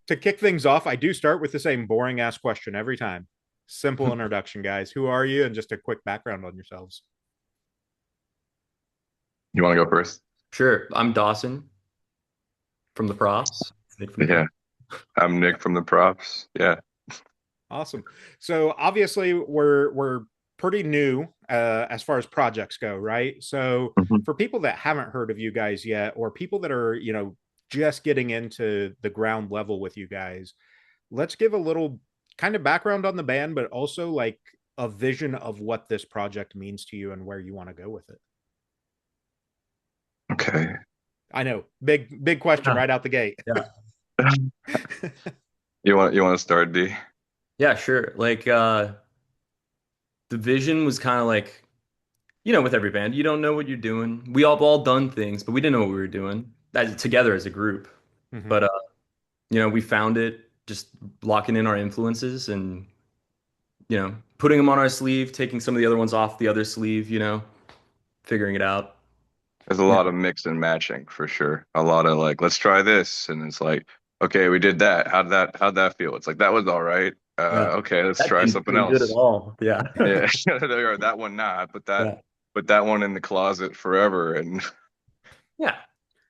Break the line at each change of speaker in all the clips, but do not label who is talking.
To kick things off, I do start with the same boring ass question every time. Simple introduction, guys. Who are you? And just a quick background on yourselves.
You want to go first?
Sure. I'm Dawson from the Profs. Nick from the
Yeah,
Profs.
I'm Nick from the props. Yeah.
Awesome. So obviously we're pretty new as far as projects go, right? So
Mhm.
for people that haven't heard of you guys yet, or people that are just getting into the ground level with you guys, let's give a little kind of background on the band, but also like a vision of what this project means to you and where you want to go with it.
Okay.
I know, big question
Yeah.
right out the gate.
Yeah.
You want to start, D?
Yeah, sure. The vision was kind of like, with every band, you don't know what you're doing. We all done things, but we didn't know what we were doing as together as a group.
Mm-hmm.
But we found it just locking in our influences and, putting them on our sleeve, taking some of the other ones off the other sleeve, figuring it out.
There's a
Yeah.
lot of mix and matching for sure. A lot of like, let's try this, and it's like, okay, we did that. How'd that feel? It's like that was all right.
Yeah.
Okay, let's
That
try
didn't
something
feel good at
else.
all. Yeah.
Yeah, or that one not,
Yeah.
but that one in the closet forever. And
Yeah.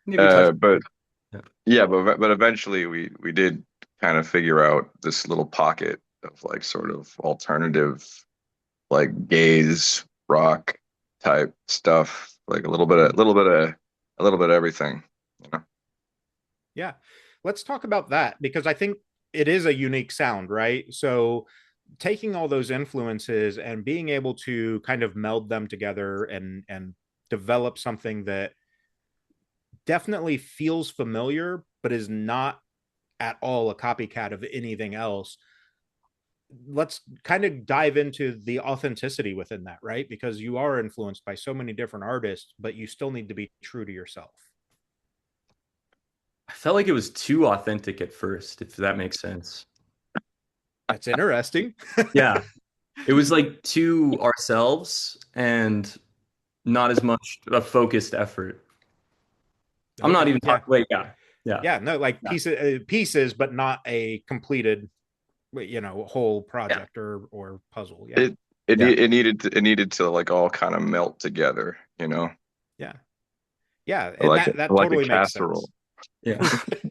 Maybe touch.
but
Yeah.
yeah, but eventually we did kind of figure out this little pocket of like sort of alternative like gaze rock type stuff, like
Mm-hmm.
a little bit of everything, you know.
Yeah. Let's talk about that because I think it is a unique sound, right? So taking all those influences and being able to kind of meld them together and develop something that definitely feels familiar but is not at all a copycat of anything else. Let's kind of dive into the authenticity within that, right? Because you are influenced by so many different artists, but you still need to be true to yourself.
I felt like it was too authentic at first, if that makes sense.
That's interesting.
Yeah. It was like too ourselves and not as much a focused effort. I'm not
Okay.
even
Yeah.
talking. Wait, yeah. Yeah.
Yeah. No, like
Yeah.
pieces, but not a completed, whole
Yeah.
project or puzzle. Yeah.
it
Yeah.
it needed to like all kind of melt together, you know,
Yeah. Yeah. And that
like a
totally makes
casserole.
sense.
Yeah. Yeah.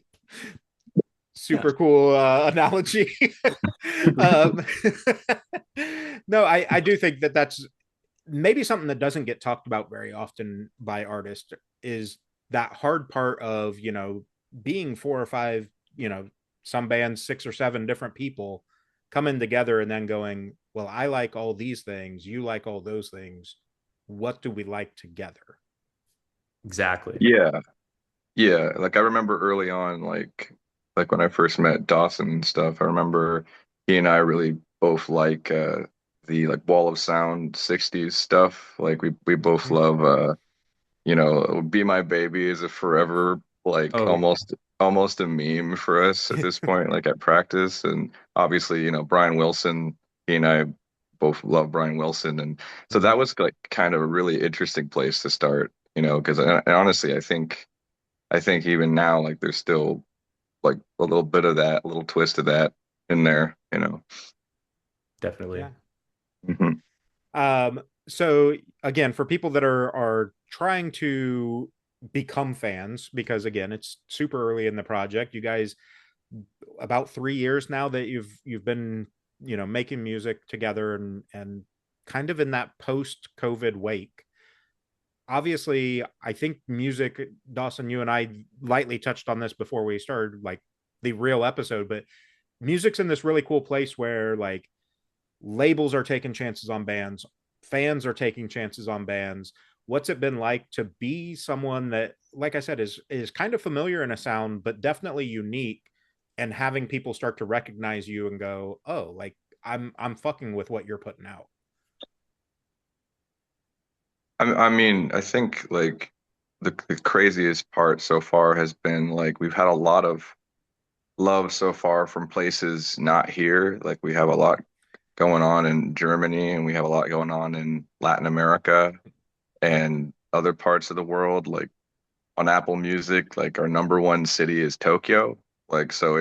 Super cool analogy. um, no, I do think that that's maybe something that doesn't get talked about very often by artists is that hard part of, being four or five, some bands, six or seven different people coming together and then going, well, I like all these things. You like all those things. What do we like together?
Exactly.
Yeah, yeah. Like I remember early on, like when I first met Dawson and stuff. I remember he and I really both like the like Wall of Sound '60s stuff. Like we both
Mm-hmm.
love Be My Baby is a forever like
Oh, yeah.
almost a meme for us at this point, like at practice. And obviously, Brian Wilson, he and I both love Brian Wilson. And so
Mm-hmm.
that was like kind of a really interesting place to start, because honestly, I think even now, like there's still like a little bit of that, a little twist of that in there.
Definitely.
Yeah.
Hmm.
So again, for people that are trying to become fans, because again, it's super early in the project. You guys about 3 years now that you've been making music together and kind of in that post COVID wake. Obviously, I think music, Dawson, you and I lightly touched on this before we started like the real episode, but music's in this really cool place where like labels are taking chances on bands, fans are taking chances on bands. What's it been like to be someone that, like I said, is kind of familiar in a sound but definitely unique, and having people start to recognize you and go, oh, like I'm fucking with what you're putting out.
I mean, I think like the craziest part so far has been like we've had a lot of love so far from places not here. Like we have a lot going on in Germany and we have a lot going on in Latin America and other parts of the world. Like on Apple Music, like our number one city is Tokyo. Like so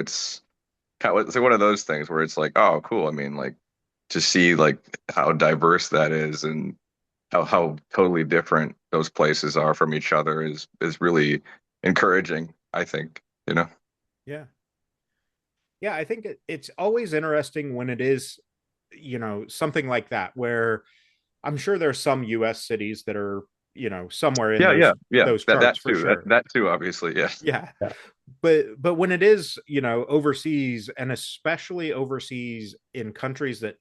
it's like one of those things where it's like, oh, cool. I mean, like to see like how diverse that is and how totally different those places are from each other is really encouraging, I think, you know.
Yeah. Yeah, I think it's always interesting when it is, something like that, where I'm sure there's some US cities that are, somewhere in
Yeah,
those
yeah, yeah.
those
That
charts
that
for
too.
sure.
That too, obviously, yes.
Yeah.
Yeah.
But when it is, overseas, and especially overseas in countries that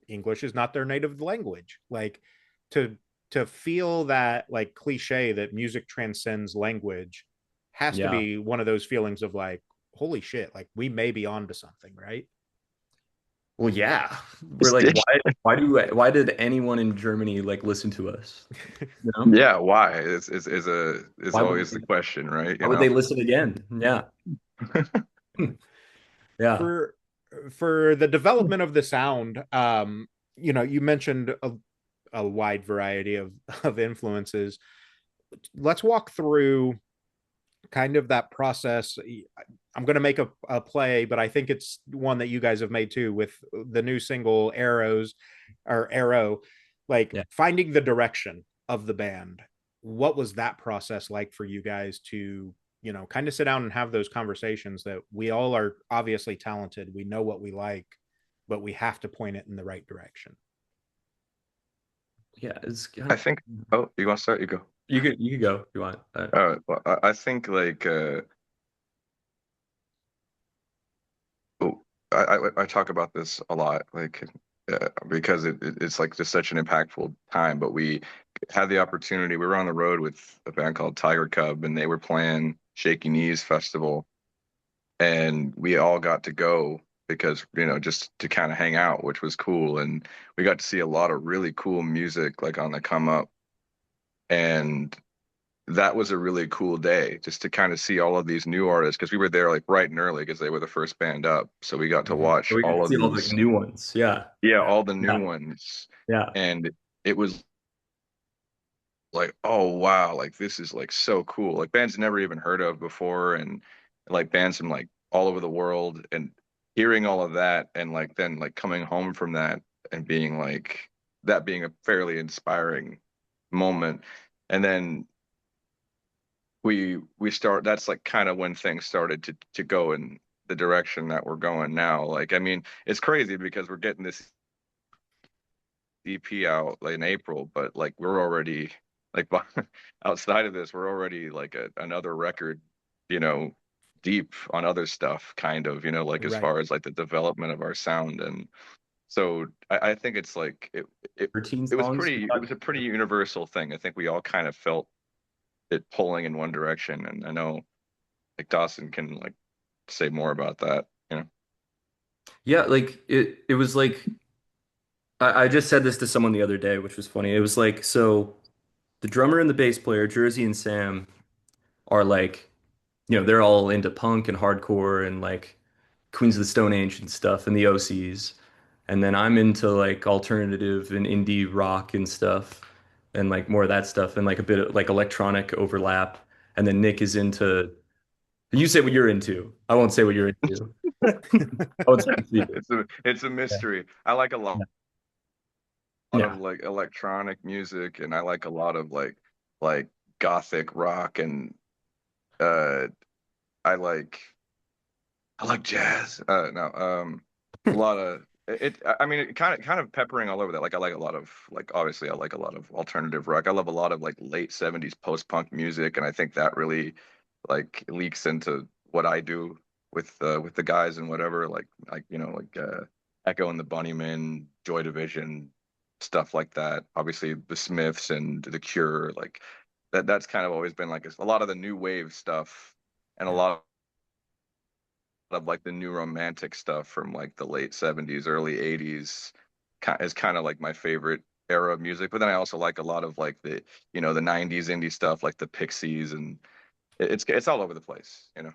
English is not their native language, like to to feel that like cliche that music transcends language has to
Yeah.
be one of those feelings of like, holy shit, like we may be onto something, right?
Well, yeah. We're like, why did anyone in Germany like listen to us? You know?
Yeah, why is
Why would
always the question, right?
why
You
would
know?
they listen again? Yeah. Yeah.
for for the development of the sound, you mentioned a wide variety of influences. Let's walk through kind of that process. I'm going to make a play, but I think it's one that you guys have made too with the new single Arrows or Arrow, like
Yeah.
finding the direction of the band. What was that process like for you guys to, kind of sit down and have those conversations that we all are obviously talented, we know what we like, but we have to point it in the right direction?
Yeah. It's kind
I
of,
think. Oh, you want to start? You go.
you could go if you want.
Well, I think like oh, I talk about this a lot, like because it's like just such an impactful time. But we had the opportunity. We were on the road with a band called Tiger Cub, and they were playing Shaky Knees Festival, and we all got to go because just to kind of hang out, which was cool, and we got to see a lot of really cool music like on the come up, and that was a really cool day just to kind of see all of these new artists because we were there like bright and early because they were the first band up. So we got to
Mm-hmm.
watch
So we
all
could
of
see all the
these,
new ones. Yeah.
yeah,
Yeah.
all the new
Yeah.
ones.
Yeah.
And it was like, oh wow, like this is like so cool. Like bands never even heard of before and like bands from like all over the world and hearing all of that and like then like coming home from that and being like that being a fairly inspiring moment. And then we start that's like kind of when things started to go in the direction that we're going now. Like I mean, it's crazy because we're getting this EP out like in April, but like we're already like outside of this, we're already like another record, you know, deep on other stuff, kind of, like as
Right.
far as like the development of our sound. And so I think it's like it
13
it was
songs.
it was a pretty universal thing. I think we all kind of felt it pulling in one direction. And I know like Dawson can like say more about that.
Yeah, like it was like I just said this to someone the other day, which was funny. It was like, so the drummer and the bass player, Jersey and Sam, are like, they're all into punk and hardcore and like Queens of the Stone Age and stuff and the OCs. And then I'm into like alternative and indie rock and stuff and like more of that stuff and like a bit of like electronic overlap. And then Nick is into, you say what you're into. I won't say what you're into. I won't say it's secret.
It's a
Yeah.
mystery. I like a lot
Yeah.
of
Yeah.
like electronic music and I like a lot of like gothic rock and uh I like I like jazz. No, a lot of it. I mean, it kind of peppering all over that. Like I like a lot of like obviously I like a lot of alternative rock. I love a lot of like late '70s post-punk music, and I think that really like leaks into what I do with the guys and whatever. Like Echo and the Bunnymen, Joy Division, stuff like that. Obviously the Smiths and the Cure, like that's kind of always been like a lot of the new wave stuff and a
Yeah.
lot of like the new romantic stuff from like the late '70s, early '80s is kind of like my favorite era of music. But then I also like a lot of like the '90s indie stuff like the Pixies and it's all over the place.
Yeah.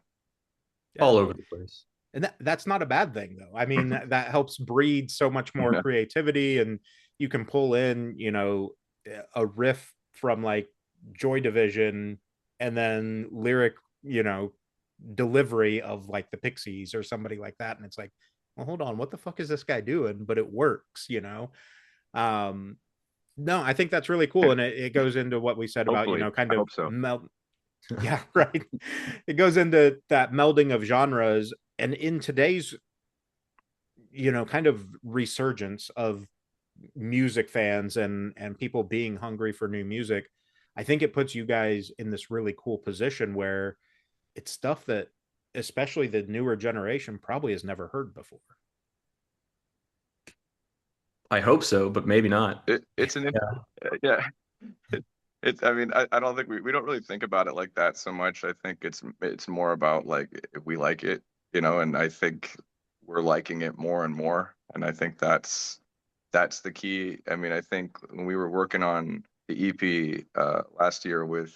All over the place.
And that's not a bad thing though. I mean, that helps breed so much more
Yeah.
creativity, and you can pull in, a riff from like Joy Division, and then lyric, you know delivery of like the Pixies or somebody like that, and it's like, well, hold on, what the fuck is this guy doing? But it works, you know. um no, I think that's really cool, and it goes into what we said about, you
Hopefully,
know, kind
I
of
hope so.
melt. Yeah, right. It goes into that melding of genres, and in today's, you know, kind of resurgence of music fans and people being hungry for new music, I think it puts you guys in this really cool position where it's stuff that especially the newer generation probably has never heard before.
I hope so, but maybe not.
It's an
Yeah.
yeah. It's, I mean, I don't think we don't really think about it like that so much. I think it's more about like if we like it, you know, and I think we're liking it more and more. And I think that's the key. I mean, I think when we were working on the EP last year with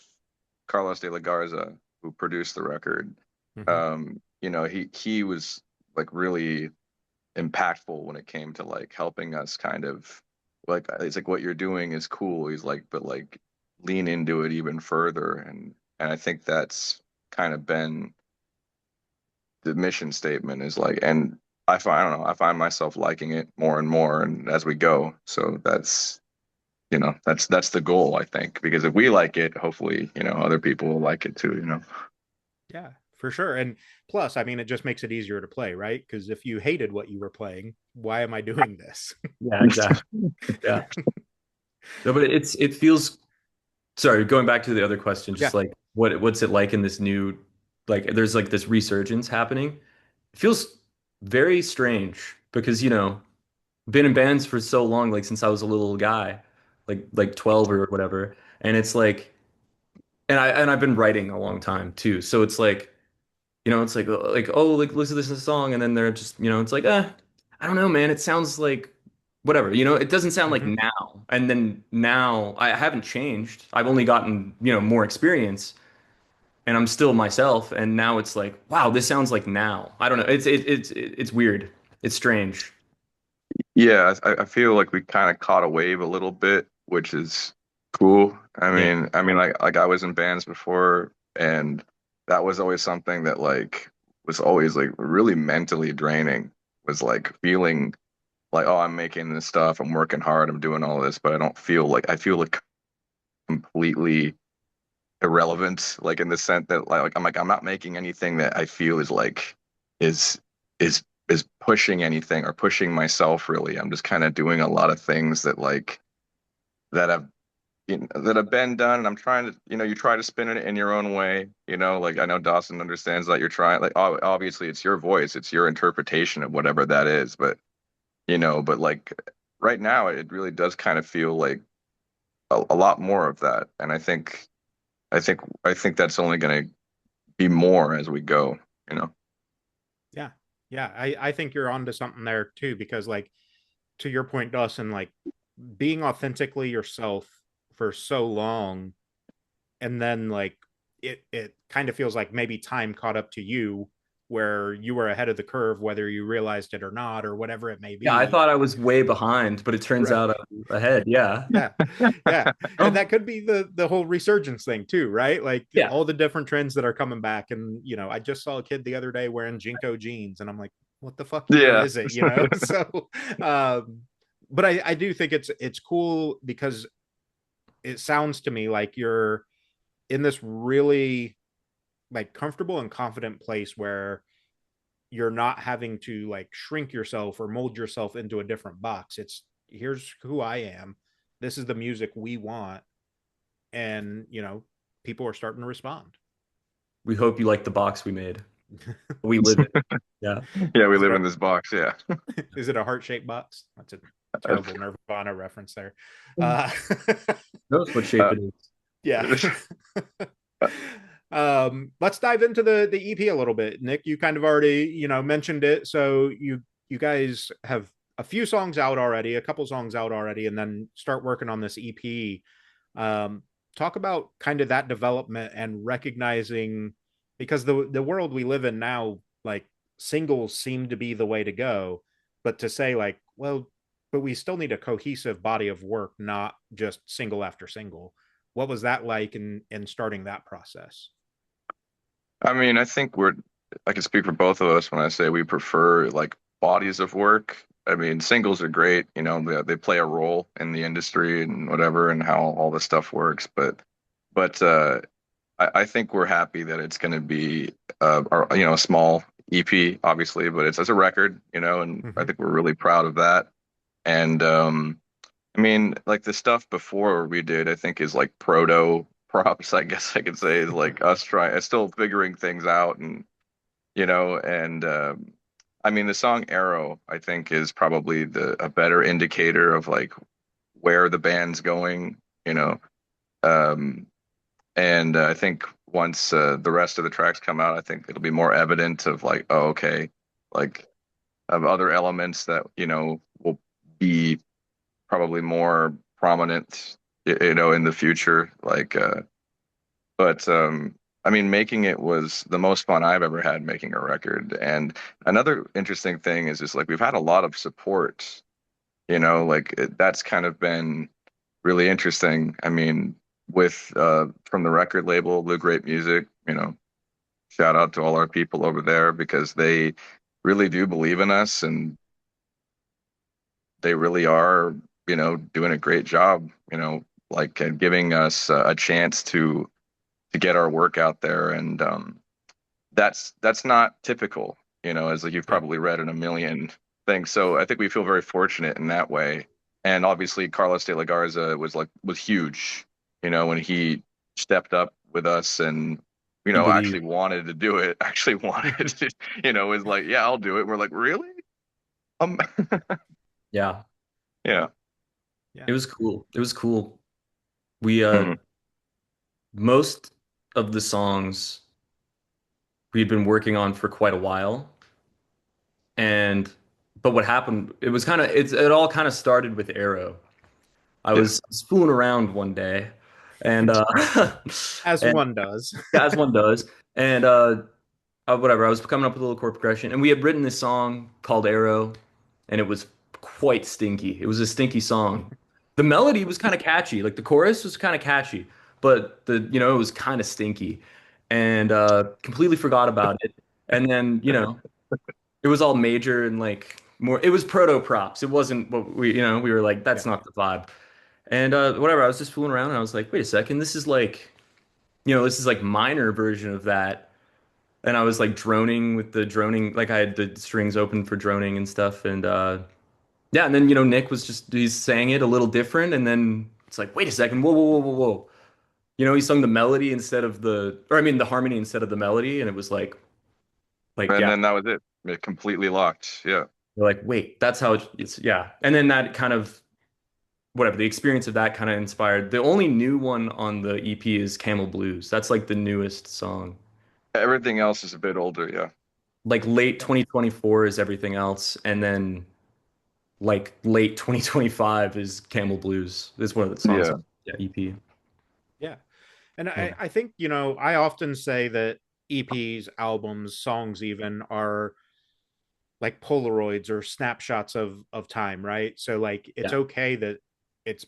Carlos de la Garza, who produced the record,
Mm-hmm.
you know, he was like really impactful when it came to like helping us kind of like it's like what you're doing is cool. He's like, but like lean into it even further, and I think that's kind of been the mission statement is like, and I don't know, I find myself liking it more and more, and as we go. So that's you know that's the goal I think because if we like it, hopefully you know other people will like it too. You know.
Yeah, for sure. And plus, I mean, it just makes it easier to play, right? Because if you hated what you were playing, why am I doing this?
Yeah, exactly. Yeah. No, but it feels, sorry, going back to the other question,
Yeah.
just like what's it like in this new, like there's like this resurgence happening. It feels very strange because, you know, been in bands for so long, like since I was a little guy, like 12 or whatever. And it's like, and I've been writing a long time too. So it's like, you know, it's like oh, like listen to this song, and then they're just, you know, it's like, I don't know, man. It sounds like whatever, you know, it doesn't sound like
Hmm.
now. And then now I haven't changed. I've only gotten, you know, more experience and I'm still myself. And now it's like, wow, this sounds like now. I don't know. It's weird. It's strange.
Yeah, I feel like we kind of caught a wave a little bit, which is cool.
Yeah.
I mean, like I was in bands before, and that was always something that like was always like really mentally draining. Was like feeling like, oh, I'm making this stuff, I'm working hard, I'm doing all this, but I feel like completely irrelevant, like in the sense that I'm not making anything that I feel is like is is pushing anything or pushing myself really. I'm just kind of doing a lot of things that like that have that have been done and I'm trying to you try to spin it in your own way, like I know Dawson understands that you're trying like obviously it's your voice, it's your interpretation of whatever that is, but but like right now it really does kind of feel like a lot more of that. And I think that's only going to be more as we go, you know.
Yeah. Yeah. I think you're onto something there too, because like to your point, Dawson, like being authentically yourself for so long, and then like it kind of feels like maybe time caught up to you where you were ahead of the curve, whether you realized it or not, or whatever it may
Yeah, I
be.
thought I was way behind, but it turns
Right.
out I'm ahead. Yeah.
Yeah. Yeah. And
Oh,
that could be the whole resurgence thing too, right? Like
yeah.
all the different trends that are coming back. And I just saw a kid the other day wearing Jinko jeans, and I'm like, what the fuck even
Yeah.
is it? So but I do think it's cool because it sounds to me like you're in this really like comfortable and confident place where you're not having to like shrink yourself or mold yourself into a different box. It's here's who I am. This is the music we want. And, people are starting to respond.
We hope you like the box we made. We live it. Yeah.
Yeah, we
Is it
live
a
in this box. Yeah.
is it a heart-shaped box? That's a
Uh,
terrible Nirvana reference there.
Who
Uh
knows what shape it is?
yeah. Let's dive into the EP a little bit. Nick, you kind of already, mentioned it. So you guys have a few songs out already, a couple songs out already, and then start working on this EP. Um, Talk about kind of that development and recognizing, because the world we live in now, like singles seem to be the way to go, but to say like, well, but we still need a cohesive body of work, not just single after single. What was that like in starting that process?
I mean, I think I can speak for both of us when I say we prefer like bodies of work. I mean, singles are great, you know, they play a role in the industry and whatever and how all this stuff works. But I think we're happy that it's going to be, you know, a small EP, obviously, but it's as a record, you know, and I
Hmm.
think we're really proud of that. And I mean, like the stuff before we did, I think is like proto props, I guess I could say, is like us trying, still figuring things out, and you know, and I mean, the song Arrow, I think, is probably the a better indicator of like where the band's going, you know. Um, and I think once the rest of the tracks come out, I think it'll be more evident of like, oh, okay, like of other elements that, you know, will be probably more prominent, you know, in the future. But I mean, making it was the most fun I've ever had making a record. And another interesting thing is just like we've had a lot of support, you know, that's kind of been really interesting. I mean, with from the record label Blue Grape Music, you know, shout out to all our people over there because they really do believe in us and they really are, you know, doing a great job, you know, like giving us a chance to get our work out there. And that's not typical, you know, as like you've
Yeah.
probably read in a million things. So I think we feel very fortunate in that way. And obviously Carlos de la Garza was huge, you know, when he stepped up with us and you
He
know
believed.
actually wanted to do it, actually wanted to, you know, was like, yeah, I'll do it. We're like, really? Um,
Yeah,
yeah.
it
Yeah.
was cool. It was cool. We
Mhm.
most of the songs we'd been working on for quite a while, and but what happened? It was kind of it all kind of started with Arrow.
Yeah.
I was fooling around one day, and
As
and
one does.
as one does, and whatever. I was coming up with a little chord progression, and we had written this song called Arrow, and it was quite stinky. It was a stinky song. The melody was kind of catchy, like the chorus was kind of catchy, but it was kind of stinky, and completely forgot about it. And then it was all major and like more. It was proto props. It wasn't what we were like.
Yeah.
That's not the vibe. And whatever. I was just fooling around, and I was like, wait a second, this is like minor version of that, and I was like droning with the droning, like I had the strings open for droning and stuff. And yeah, and then Nick was just he's saying it a little different, and then it's like, wait a second, whoa, whoa, whoa, whoa, whoa. He sung the melody instead of or I mean the harmony instead of the melody, and it was like
And
yeah,
then that was it. It completely locked. Yeah.
we're like, wait, that's how it's yeah. And then that kind of whatever, the experience of that kind of inspired. The only new one on the EP is Camel Blues. That's like the newest song.
Everything else is a bit older. Yeah.
Like late 2024 is everything else, and then like late 2025 is Camel Blues. Is one of the songs
Yeah.
on yeah, EP.
Yeah. And
Yeah.
I think, I often say that EPs, albums, songs even are like Polaroids or snapshots of time, right? So like it's
Yeah.
okay that it's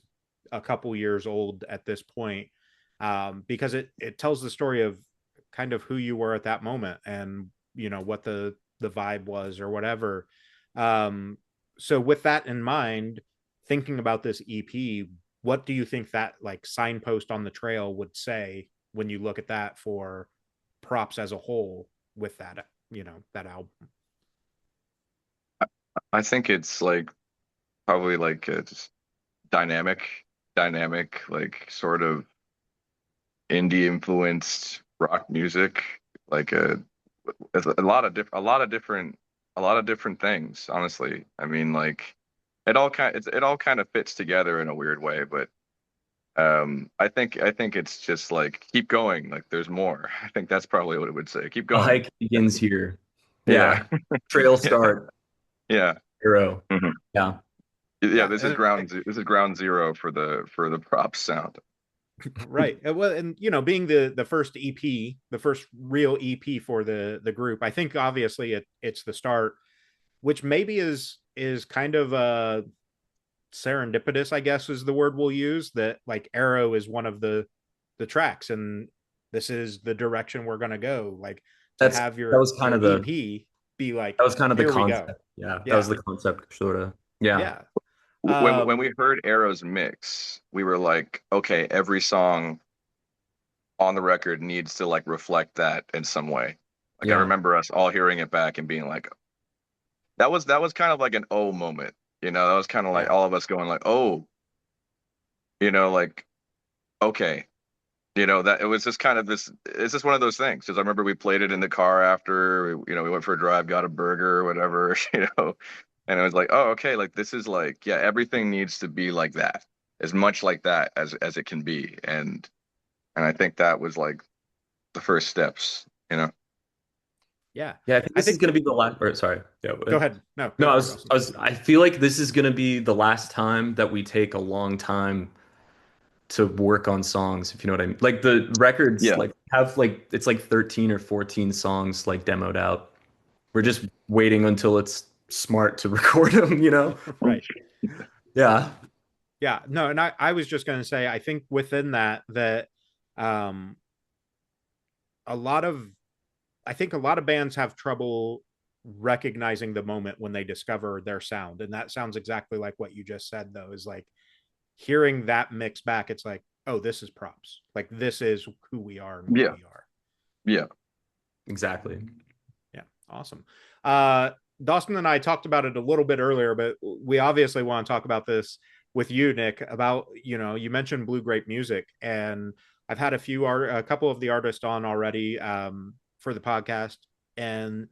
a couple years old at this point, because it tells the story of kind of who you were at that moment and what the vibe was or whatever. Um, so with that in mind, thinking about this EP, what do you think that like signpost on the trail would say when you look at that for props as a whole with that that album?
I think it's like probably like just dynamic, like sort of indie influenced rock music, like a lot of a lot of different things, honestly. I mean, like it all kind of fits together in a weird way, but I think it's just like keep going, like there's more. I think that's probably what it would say. Keep
The
going.
hike begins here. Yeah.
Yeah.
Trail
Yeah.
start,
Yeah.
hero.
Mhm.
Yeah.
Yeah,
Yeah,
this is this is ground zero for the prop sound.
right. Well, and being the first EP, the first real EP for the group, I think obviously it's the start, which maybe is kind of serendipitous, I guess is the word we'll use. That like Arrow is one of the tracks, and this is the direction we're going to go. Like to
That's
have
that was kind
your
of the
EP be like,
that was kind of the
here we go.
concept. Yeah, that was
Yeah.
the concept, sort of. Yeah,
Yeah.
When
Um,
we heard Arrow's mix, we were like, okay, every song on the record needs to like reflect that in some way. Like I
yeah,
remember us all hearing it back and being like, that was kind of like an oh moment, that was kind of like
yeah.
all of us going like, oh, like okay, that it was just kind of this. It's just one of those things. Because I remember we played it in the car after, we went for a drive, got a burger or whatever, and it was like, oh, okay, like this is like, yeah, everything needs to be like that, as much like that as it can be, and I think that was like the first steps.
Yeah.
yeah. I think
I
this is
think,
gonna be the last. Or sorry, yeah.
go ahead. No,
No,
go for it, Dawson.
I feel like this is gonna be the last time that we take a long time to work on songs, if you know what I mean. Like the records,
Yeah.
like have like it's like 13 or 14 songs like demoed out. We're just waiting until it's smart to record them, you know?
Right.
Yeah.
Yeah. No, and I was just going to say, I think within that, um, a lot of, I think a lot of bands have trouble recognizing the moment when they discover their sound. And that sounds exactly like what you just said, though, is like hearing that mix back. It's like, oh, this is props. Like, this is who we are and what
Yeah.
we are.
Yeah.
Exactly.
Yeah. Awesome. Uh, Dawson and I talked about it a little bit earlier, but we obviously want to talk about this with you, Nick, about, you mentioned Blue Grape music, and I've had a couple of the artists on already for the podcast, and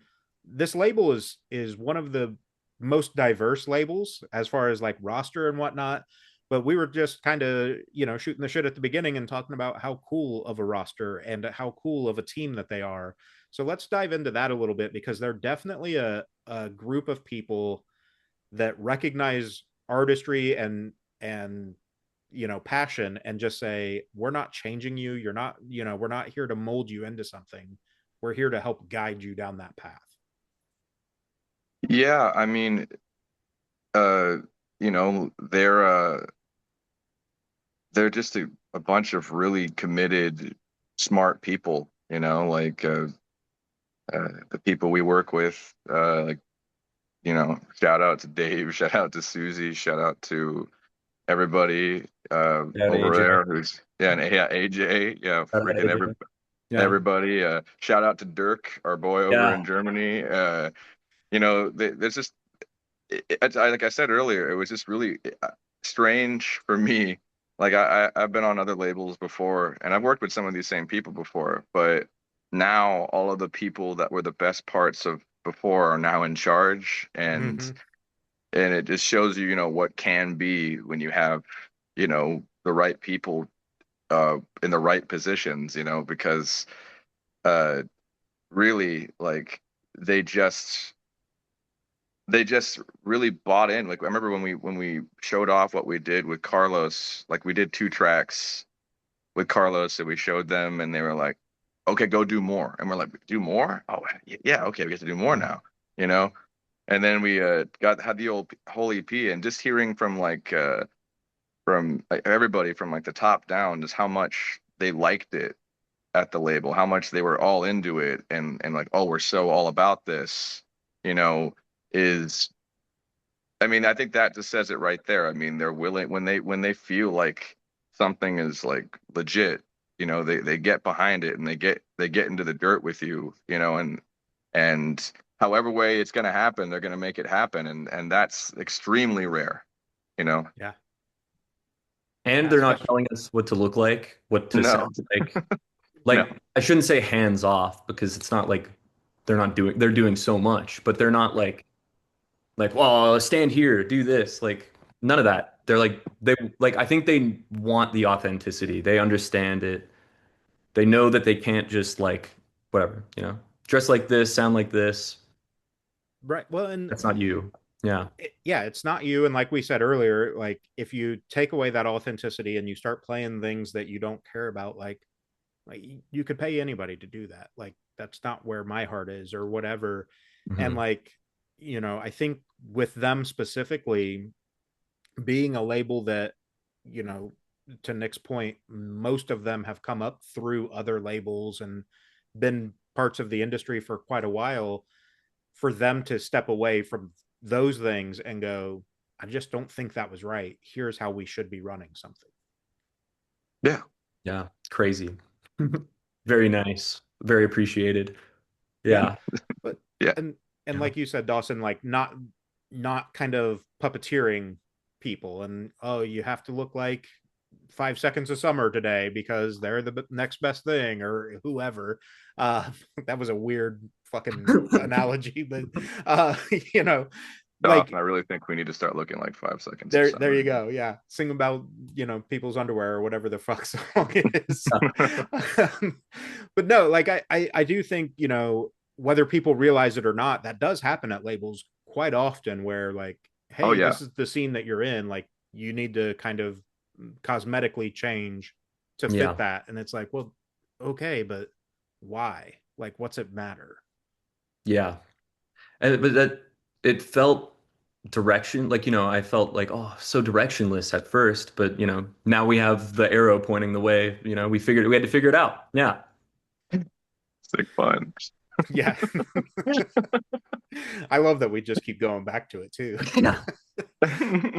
this label is one of the most diverse labels as far as like roster and whatnot. But we were just kind of, shooting the shit at the beginning and talking about how cool of a roster and how cool of a team that they are. So let's dive into that a little bit, because they're definitely a group of people that recognize artistry and passion, and just say, we're not changing you. You're not, we're not here to mold you into something. We're here to help guide you down that path.
Yeah, I mean, uh, they're just a bunch of really committed, smart people, like the people we work with, like, shout out to Dave, shout out to Susie, shout out to everybody
Yeah,
over
AJ.
there who's, yeah, and yeah, AJ, yeah,
Shout out
freaking
AJ. Yeah.
everybody. Shout out to Dirk, our boy over
Yeah.
in Germany. There's just, like I said earlier, it was just really strange for me. Like I've been on other labels before, and I've worked with some of these same people before, but now all of the people that were the best parts of before are now in charge, and
Mm-hmm.
it just shows you, what can be when you have, the right people in the right positions, because uh really, like, they just they just really bought in. Like I remember when we showed off what we did with Carlos, like we did 2 tracks with Carlos and we showed them and they were like, okay, go do more. And we're like, do more? Oh yeah, okay, we get to do more now, you know? And then we had the whole EP, and just hearing from like, everybody from like the top down, just how much they liked it at the label, how much they were all into it, and like, oh, we're so all about this, you know, is I mean, I think that just says it right there. I mean, they're willing when they feel like something is like legit, they get behind it and they get into the dirt with you, and however way it's going to happen, they're going to make it happen, and that's extremely rare, you know.
Yeah.
And
Yeah.
they're not
Especially.
telling us what to look like, what to
No,
sound like.
no.
Like I shouldn't say hands off because it's not like they're doing so much, but they're not like, well, stand here, do this. Like none of that. They're like I think they want the authenticity. They understand it. They know that they can't just like whatever, dress like this, sound like this.
Right. Well, and
That's not you. Yeah.
yeah, it's not you. And like we said earlier, like if you take away that authenticity and you start playing things that you don't care about, like you could pay anybody to do that. Like that's not where my heart is or whatever. And
Hmm.
like, I think with them specifically being a label that, you know, to Nick's point, most of them have come up through other labels and been parts of the industry for quite a while. For them to step away from those things and go, I just don't think that was right. Here's how we should be running something.
Yeah.
Yeah, crazy. Very nice. Very appreciated.
Yeah.
Yeah.
But
Yeah.
and and
Yeah.
like you said, Dawson, like not kind of puppeteering people and oh, you have to look like 5 seconds of summer today because they're the next best thing or whoever. uh that was a weird fucking analogy, but uh you know,
Dawson,
like
I really think we need to start looking like 5 seconds of
there
summer
you
again.
go. Yeah, sing about, people's underwear or whatever the fuck song it is. But no, like I do think, whether people realize it or not, that does happen at labels quite often where like,
Oh
hey,
yeah.
this is the scene that you're in, like you need to kind of cosmetically change to fit
Yeah.
that. And it's like, well, okay, but why? Like, what's it matter?
Yeah. But that it felt direction, like, I felt like, oh, so directionless at first, but now we have the arrow pointing the way, we had to figure it out. Yeah.
Sick fun.
Yeah. I love that we just keep going back to it too.
Yeah.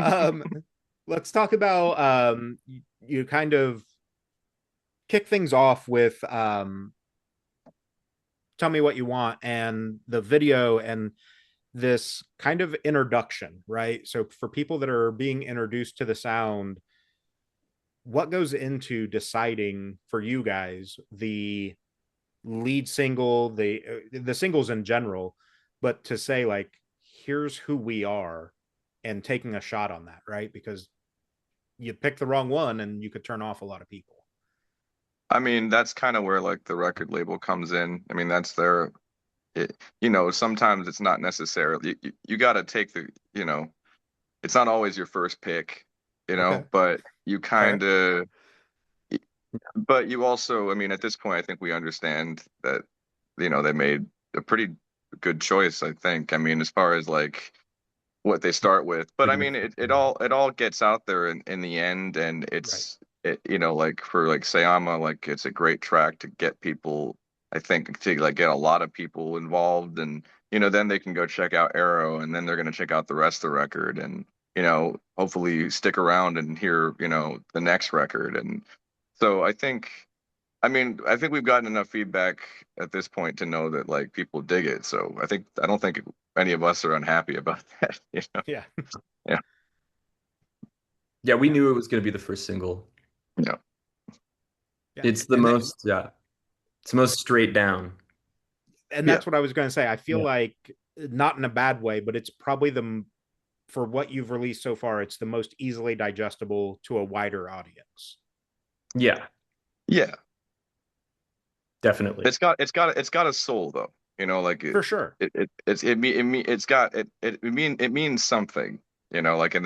um, let's talk about you kind of kick things off with tell me what you want and the video and this kind of introduction, right? So for people that are being introduced to the sound, what goes into deciding for you guys the lead single, the singles in general, but to say like, here's who we are, and taking a shot on that, right? Because you pick the wrong one and you could turn off a lot of people.
I mean, that's kind of where like the record label comes in. I mean, that's their sometimes it's not necessarily you got to take it's not always your first pick,
Okay.
but you
Fair.
kind of but you also, I mean, at this point I think we understand that they made a pretty good choice, I think. I mean, as far as like what they start with. But I mean, it all gets out there in the end, and
Right.
like for like Sayama, like it's a great track to get people. I think to like get a lot of people involved, and then they can go check out Arrow, and then they're gonna check out the rest of the record, and hopefully stick around and hear the next record. And so I think we've gotten enough feedback at this point to know that like people dig it. So I don't think any of us are unhappy about that.
Yeah.
Yeah,
Yeah, we
Yeah.
knew it was going to be the first single.
yeah,
Yeah.
It's the
And that,
most, yeah, it's the most straight down.
and
yeah.
that's what I was going to say. I feel
Yeah.
like not in a bad way, but it's probably for what you've released so far, it's the most easily digestible to a wider audience.
Yeah,
Yeah.
definitely.
It's got a soul though. Like
For sure.
it means something. Like and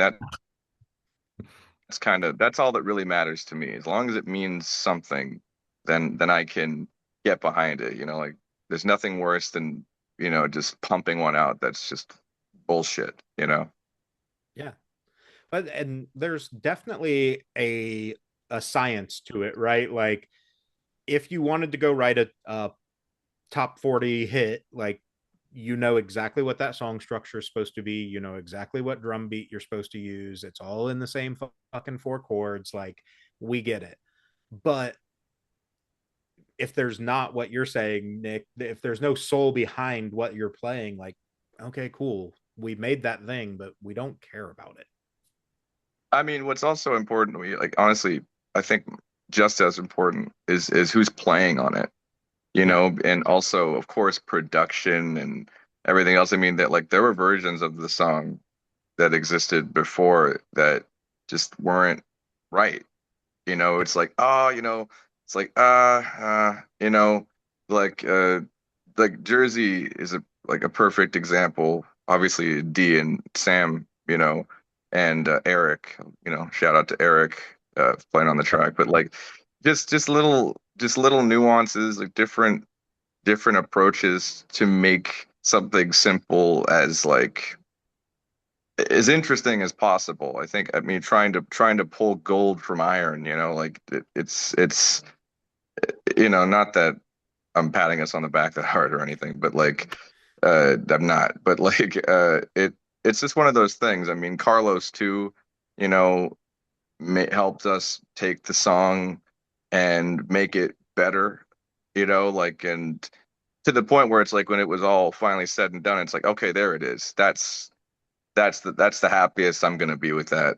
that's all that really matters to me. As long as it means something, then I can get behind it. Like there's nothing worse than just pumping one out that's just bullshit.
Yeah. But and there's definitely a science to it, right? Like if you wanted to go write a top 40 hit, like you know exactly what that song structure is supposed to be, you know exactly what drum beat you're supposed to use. It's all in the same fucking four chords, like we get it. But if there's not what you're saying, Nick, if there's no soul behind what you're playing, like okay, cool, we made that thing, but we don't care about it.
I mean, what's also important to me, like honestly, I think just as important is who's playing on it,
Yeah.
and also of course production and everything else. I mean that like there were versions of the song that existed before that just weren't right.
Yep.
It's like, oh, it's like like like Jersey is a perfect example. Obviously D and Sam, and Eric, shout out to Eric playing on the track, but like just little nuances, like different approaches to make something simple as like as interesting as possible. I think, I mean, trying to pull gold from iron, like not that I'm patting us on the back that hard or anything, but like I'm not. But like it's just one of those things. I mean, Carlos too, you know, helped us take the song and make it better, like and to the point where it's like when it was all finally said and done, it's like, okay, there it is. That's the happiest I'm gonna be with that,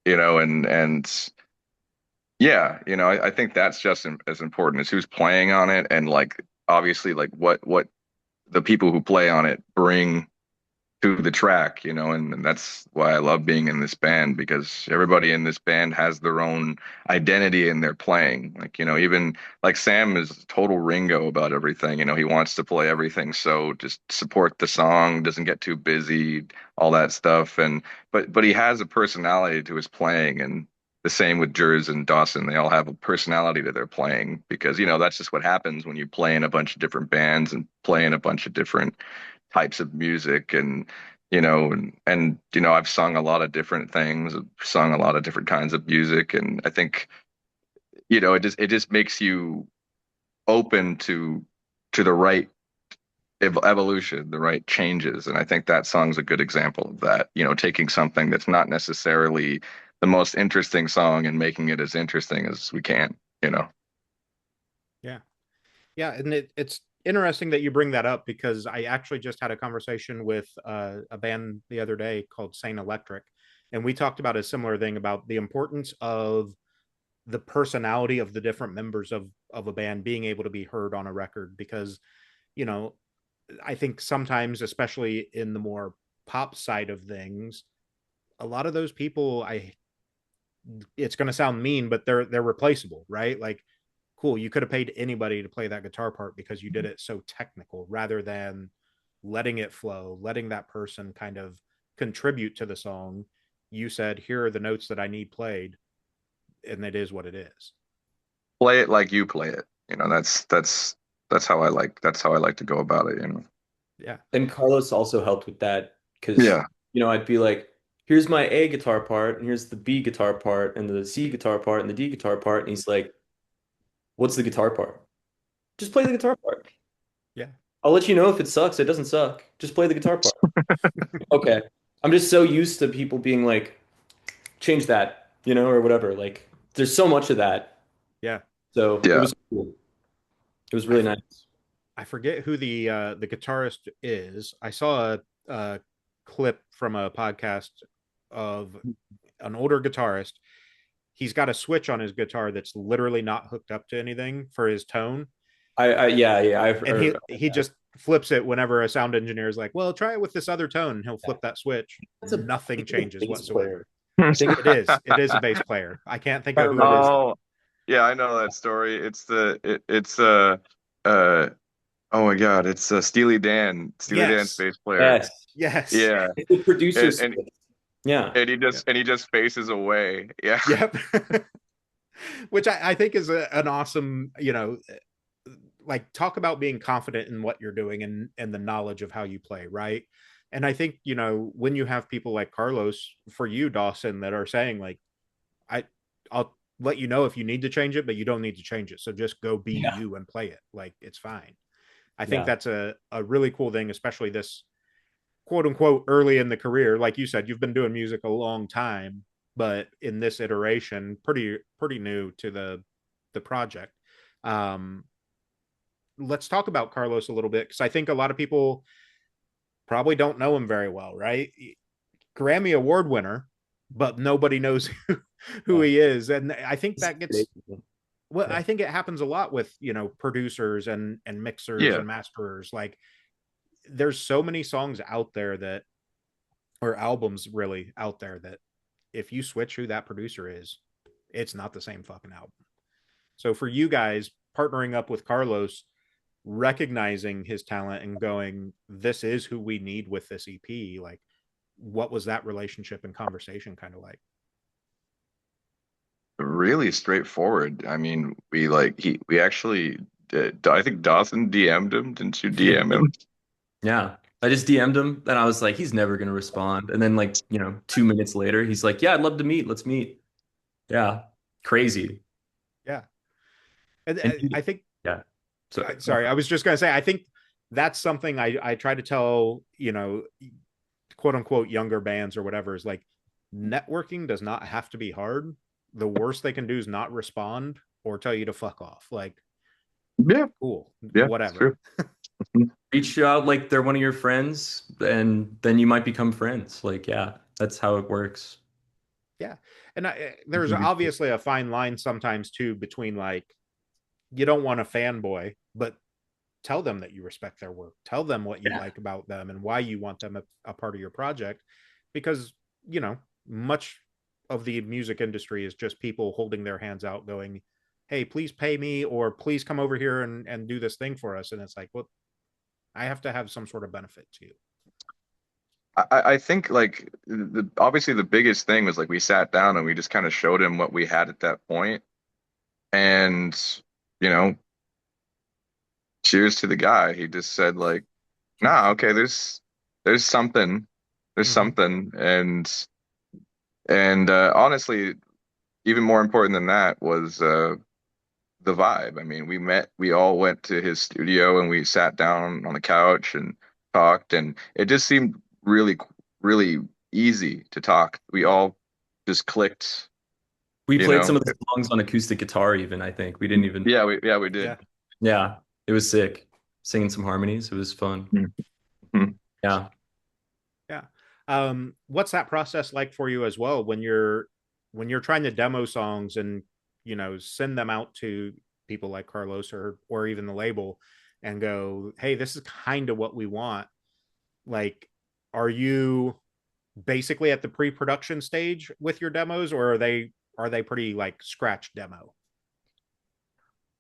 and yeah, I think that's just as important as who's playing on it and like obviously like what the people who play on it bring to the track, and that's why I love being in this band because everybody in this band has their own identity in their playing. Like, even like Sam is total Ringo about everything. He wants to play everything, so just support the song, doesn't get too busy, all that stuff. And but he has a personality to his playing, and the same with Jers and Dawson. They all have a personality to their playing because, that's just what happens when you play in a bunch of different bands and play in a bunch of different types of music and I've sung a lot of different things, I've sung a lot of different kinds of music, and I think it just makes you open to the right evolution, the right changes, and I think that song's a good example of that. Taking something that's not necessarily the most interesting song and making it as interesting as we can.
Yeah. Yeah, and it's interesting that you bring that up because I actually just had a conversation with a band the other day called Saint Electric, and we talked about a similar thing about the importance of the personality of the different members of a band being able to be heard on a record because you know I think sometimes, especially in the more pop side of things, a lot of those people, it's going to sound mean, but they're replaceable, right? Like, cool, you could have paid anybody to play that guitar part because you did it so technical rather than letting it flow, letting that person kind of contribute to the song. You said, here are the notes that I need played, and it is what it is.
Play it like you play it. That's how I like to go about it.
Yeah.
And Carlos also helped with that because,
Yeah.
I'd be like, here's my A guitar part, and here's the B guitar part, and the C guitar part, and the D guitar part. And he's like, what's the guitar part? Just play the guitar part.
Yeah.
I'll let you know if it sucks. It doesn't suck. Just play the guitar part. Okay. I'm just so used to people being like, change that, or whatever. Like, there's so much of that.
Yeah.
So it
Yeah.
was cool. It was
I
really nice.
I forget who the guitarist is. I saw a clip from a podcast of an older guitarist. He's got a switch on his guitar that's literally not hooked up to anything for his tone,
Yeah, yeah. I've
and
heard
he just flips it whenever a sound engineer is like, "Well, try it with this other tone." And he'll flip that switch.
that's a, I
Nothing
think it's a
changes
bass
whatsoever.
player. I think
It is. It is a bass player. I can't think
I
of
don't
who it
know.
is though.
Oh, yeah, I know that story. It's uh oh my God, it's Steely Dan's
Yes.
bass player.
Yes.
Yes.
Yeah.
It's the
And
producer's.
and
Yeah.
and he
Yeah.
just and he just faces away. Yeah.
Yep. Which I think is an awesome, like talk about being confident in what you're doing and the knowledge of how you play, right? And I think, when you have people like Carlos, for you, Dawson, that are saying like, I I'll let you know if you need to change it, but you don't need to change it. So just go be
Yeah.
you and play it. Like it's fine. I think
Yeah.
that's a really cool thing, especially this quote unquote early in the career. Like you said, you've been doing music a long time, but in this iteration, pretty new to the project. Um, let's talk about Carlos a little bit because I think a lot of people probably don't know him very well, right? Grammy Award winner, but nobody knows who
Yeah.
he is, and I think that gets well.
Yeah.
I think it happens a lot with producers and mixers
Yeah.
and masterers. Like, there's so many songs out there that, or albums really out there that, if you switch who that producer is, it's not the same fucking album. So for you guys partnering up with Carlos, recognizing his talent and going, this is who we need with this EP, like what was that relationship and conversation kind of like?
Really straightforward. I mean, we actually did, I think Dawson DM'd him. Didn't you DM him?
Yeah. I just DM'd him and I was like, he's never gonna respond. And then like, 2 minutes later, he's like, yeah, I'd love to meet. Let's meet. Yeah. Crazy.
Yeah. And
And
I think,
yeah. Sorry.
sorry, I was just going to say, I think that's something I try to tell, quote unquote, younger bands or whatever is like, networking does not have to be hard. The worst they can do is not respond or tell you to fuck off. Like,
Yeah,
cool,
yeah, it's
whatever.
true. Mhm.
Reach out like they're one of your friends, and then you might become friends. Like, yeah, that's how it works.
Yeah. And there's obviously a fine line sometimes too between like, you don't want a fanboy, but tell them that you respect their work. Tell them what you
Yeah.
like about them and why you want them a part of your project. Because, much of the music industry is just people holding their hands out going, hey, please pay me or please come over here and do this thing for us. And it's like, well, I have to have some sort of benefit to you.
I think like obviously the biggest thing was like we sat down and we just kind of showed him what we had at that point, and you know, cheers to the guy. He just said like, nah, okay, there's something, there's
Mm-hmm.
something, and honestly, even more important than that was the vibe. I mean, we all went to his studio and we sat down on the couch and talked, and it just seemed really easy to talk. We all just clicked,
We
you
played some
know.
of the songs on acoustic guitar, even, I think. We didn't even,
Yeah, we did.
Yeah.
yeah, it was sick. Singing some harmonies. It was fun.
Mhm.
Yeah.
Yeah. What's that process like for you as well when you're trying to demo songs and send them out to people like Carlos or even the label and go, hey, this is kind of what we want. Like, are you basically at the pre-production stage with your demos, or are they pretty like scratch demo?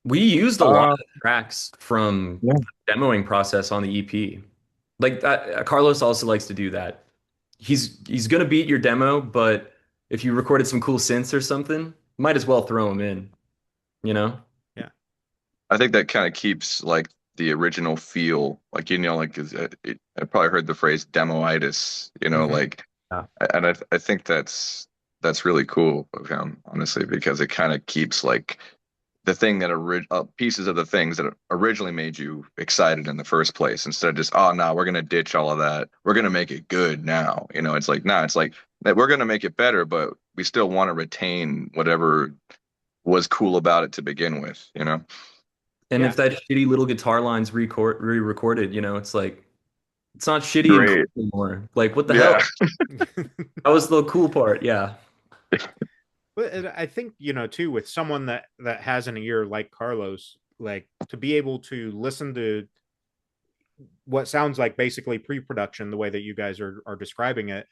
We used a lot
Uh,
of the tracks from
yeah.
the demoing process on the EP. Like that, Carlos also likes to do that. He's gonna beat your demo, but if you recorded some cool synths or something, might as well throw them in, you know?
Yeah.
I think that kind of keeps like the original feel, like like I probably heard the phrase demoitis,
Mm-hmm.
like,
Yeah.
and I think that's really cool of him, honestly, because it kind of keeps like the thing that pieces of the things that originally made you excited in the first place, instead of just, oh no, we're gonna ditch all of that, we're gonna make it good now. It's like, nah, it's like that we're gonna make it better, but we still want to retain whatever was cool about it to begin with.
And
Yeah.
if that shitty little guitar line's re-recorded, it's like it's not shitty and cool
Great.
anymore. Like what the hell?
Yeah.
That was the cool part. Yeah.
But I think too, with someone that has an ear like Carlos, like to be able to listen to what sounds like basically pre-production, the way that you guys are describing it,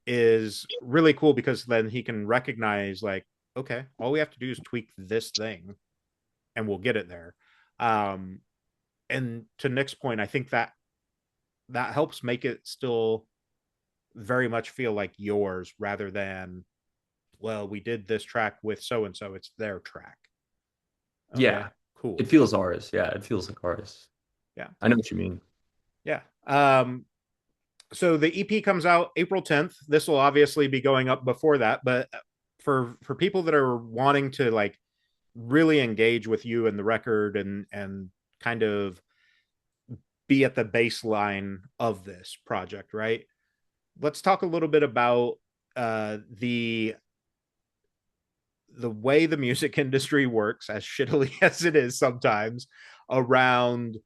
is really cool because then he can recognize like, okay, all we have to do is tweak this thing, and we'll get it there. Um, and to Nick's point, I think that helps make it still very much feel like yours rather than, well, we did this track with so and so, it's their track. Okay,
Yeah. It
cool.
feels ours. Yeah, it feels like ours.
Yeah.
I know what you mean.
Yeah. So the EP comes out April 10th. This will obviously be going up before that, but for people that are wanting to like really engage with you and the record and kind of be at the baseline of this project, right? Let's talk a little bit about the way the music industry works, as shittily as it is sometimes, around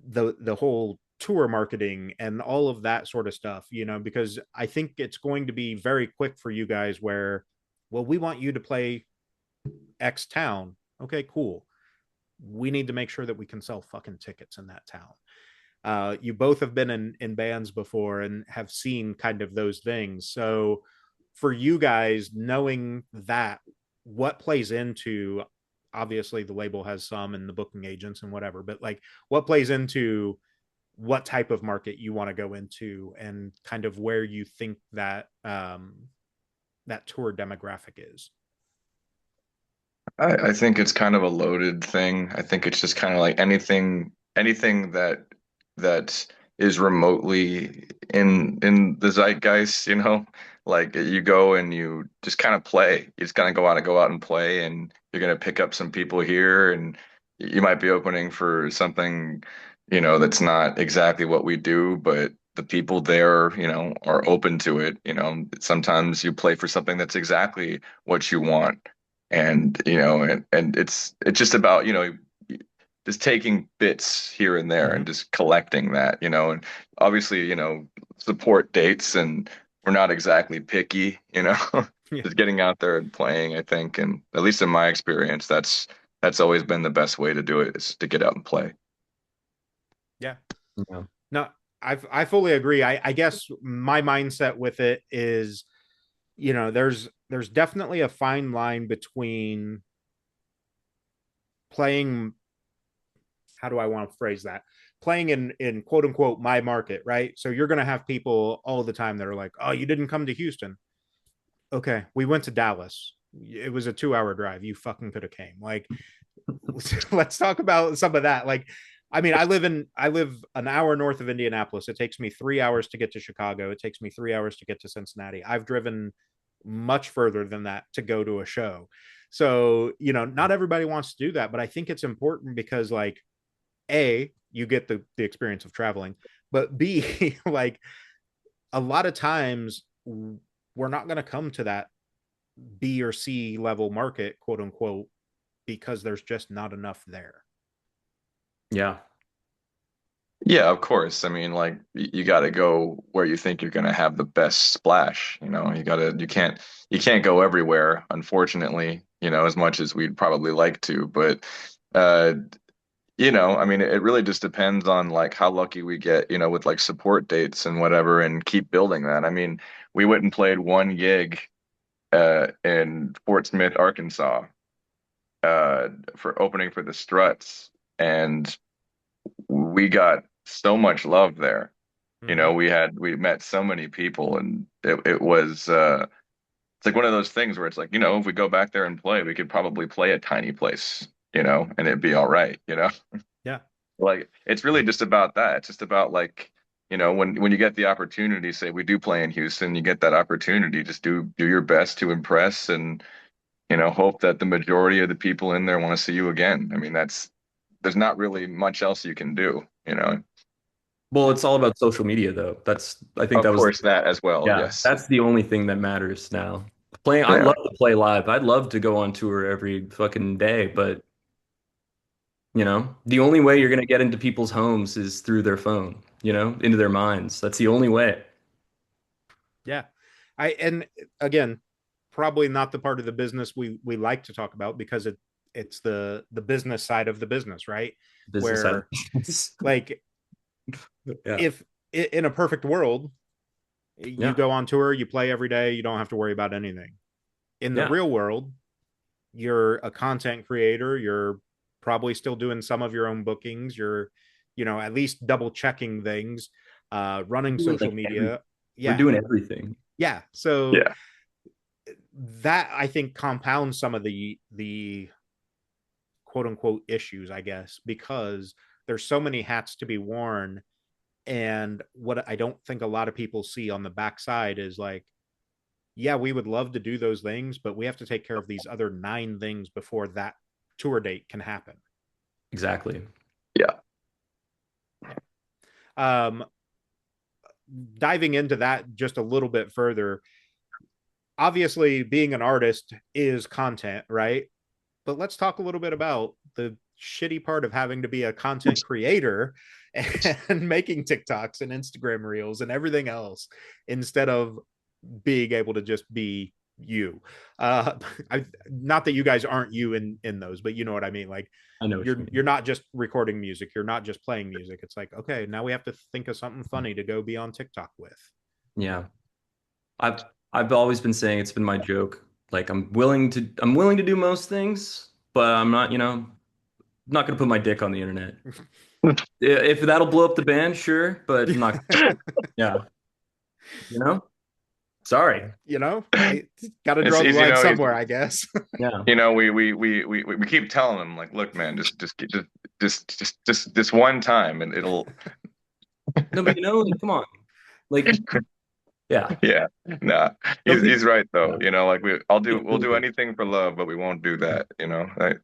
the whole tour marketing and all of that sort of stuff, because I think it's going to be very quick for you guys where, well, we want you to play X town. Okay, cool. We need to make sure that we can sell fucking tickets in that town. You both have been in bands before and have seen kind of those things. So for you guys, knowing that, what plays into, obviously the label has some and the booking agents and whatever, but like what plays into what type of market you want to go into and kind of where you think that tour demographic is.
I think it's kind of a loaded thing. I think it's just kind of like anything that is remotely in the zeitgeist, you know? Like you go and you just kind of play. You just kind of go out and play, and you're gonna pick up some people here, and you might be opening for something, you know, that's not exactly what we do, but the people there, you know, are open to it. You know, sometimes you play for something that's exactly what you want. And, you know, and it's just about, you know, just taking bits here and there
Hmm.
and just collecting that, you know, and obviously, you know, support dates and we're not exactly picky, you know,
Yeah.
just getting out there and playing, I think, and at least in my experience, that's always been the best way to do it is to get out and play.
Yeah.
Yeah.
No, I fully agree. I guess my mindset with it is, there's definitely a fine line between playing, how do I want to phrase that? Playing in quote unquote my market, right? So you're gonna have people all the time that are like, "Oh, you didn't come to Houston." Okay, we went to Dallas. It was a 2 hour drive. You fucking could have came. Like, let's talk about some of that. Like, I mean, I live an hour north of Indianapolis. It takes me 3 hours to get to Chicago. It takes me 3 hours to get to Cincinnati. I've driven much further than that to go to a show. So, not everybody wants to do that, but I think it's important because, like, A, you get the experience of traveling, but B, like, a lot of times we're not going to come to that B or C level market, quote unquote, because there's just not enough there.
Yeah.
Yeah, of course. I mean, like you got to go where you think you're going to have the best splash, you know. You can't go everywhere, unfortunately, you know, as much as we'd probably like to, but uh you know, I mean, it really just depends on like how lucky we get, you know, with like support dates and whatever, and keep building that. I mean, we went and played one gig in Fort Smith, Arkansas, for opening for the Struts, and we got so much love there. You
Mm-hmm.
know, we met so many people, and it was it's like one of those things where it's like, you know, if we go back there and play, we could probably play a tiny place, you know, and it'd be all right, you know.
Yeah.
Like it's really just about that. It's just about like, you know, when you get the opportunity, say we do play in Houston, you get that opportunity, just do your best to impress and, you know, hope that the majority of the people in there want to see you again. I mean, that's there's not really much else you can do, you know.
Well, it's all about social media, though. I think
Of
that was,
course, that as well.
yeah,
Yes.
that's the only thing that matters now. Playing, I'd
Yeah.
love to play live. I'd love to go on tour every fucking day, but the only way you're gonna get into people's homes is through their phone, into their minds. That's the only way.
Yeah. And again, probably not the part of the business we like to talk about because it's the business side of the business, right?
Business side of
Where,
business.
like,
Yeah.
if in a perfect world, you
Yeah.
go on tour, you play every day, you don't have to worry about anything. In the
Yeah.
real world, you're a content creator, you're probably still doing some of your own bookings, you're, at least double checking things, running
Doing
social
like
media.
we're
Yeah.
doing everything.
Yeah. So
Yeah.
that, I think, compounds some of the quote unquote issues, I guess, because there's so many hats to be worn. And what I don't think a lot of people see on the backside is like, yeah, we would love to do those things, but we have to take care of these other 9 things before that tour date can happen.
Exactly.
Yeah.
Yeah. Um, Diving into that just a little bit further, obviously being an artist is content, right? But let's talk a little bit about the shitty part of having to be a content creator and making TikToks and Instagram reels and everything else instead of being able to just be you. Not that you guys aren't you in those, but you know what I mean. Like,
I know what you
you're
mean.
not just recording music, you're not just playing music. It's like, okay, now we have to think of something funny to go be on TikTok with.
Yeah. I've I've always been saying it's been my joke. Like I'm willing to do most things, but I'm not, not gonna put my dick on the internet. If that'll blow up the band, sure, but I'm not. Yeah, you know? Sorry.
I got to
It's
draw the
easy, you
line
know,
somewhere, I guess.
Yeah.
you know, we keep telling them like, look, man, just this one time, and
No, but like, come on. Like, yeah.
Yeah, nah,
Some
he's
people,
right though.
yeah,
Like
it's
we'll do
really,
anything for love, but we won't do that. Like,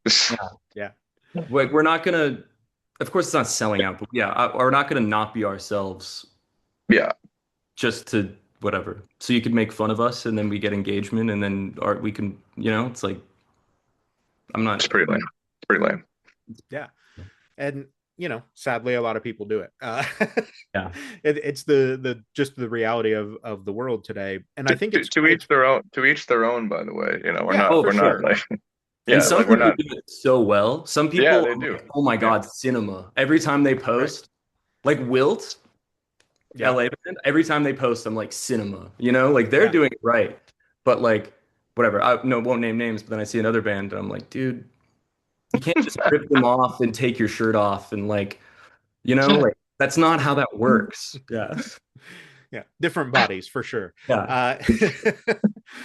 yeah.
Yeah.
Like, we're not gonna, of course, it's not selling out, but yeah, we're not gonna not be ourselves
yeah,
just to whatever. So you could make fun of us, and then we get engagement, and then art we can, it's like I'm
it's
not.
pretty lame. It's pretty lame.
Yeah. And sadly, a lot of people do it.
Yeah,
It's the just the reality of the world today, and I think
To each
it's
their own. To each their own. By the way,
yeah, for
we're not
sure.
like
and
yeah,
some
like we're
people
not.
do it so well. Some
Yeah,
people
they
are
do.
like, oh my
Yeah,
God, cinema. Every time they
Right.
post, like Wilt,
Yeah.
LA band, every time they post, I'm like cinema. Like they're
Yeah.
doing it right, but like whatever. I no won't name names, but then I see another band, and I'm like, dude, you can't just rip them off and take your shirt off and like, like that's not how that works. Yeah.
Yeah. Different bodies for sure.
Yeah.
Uh,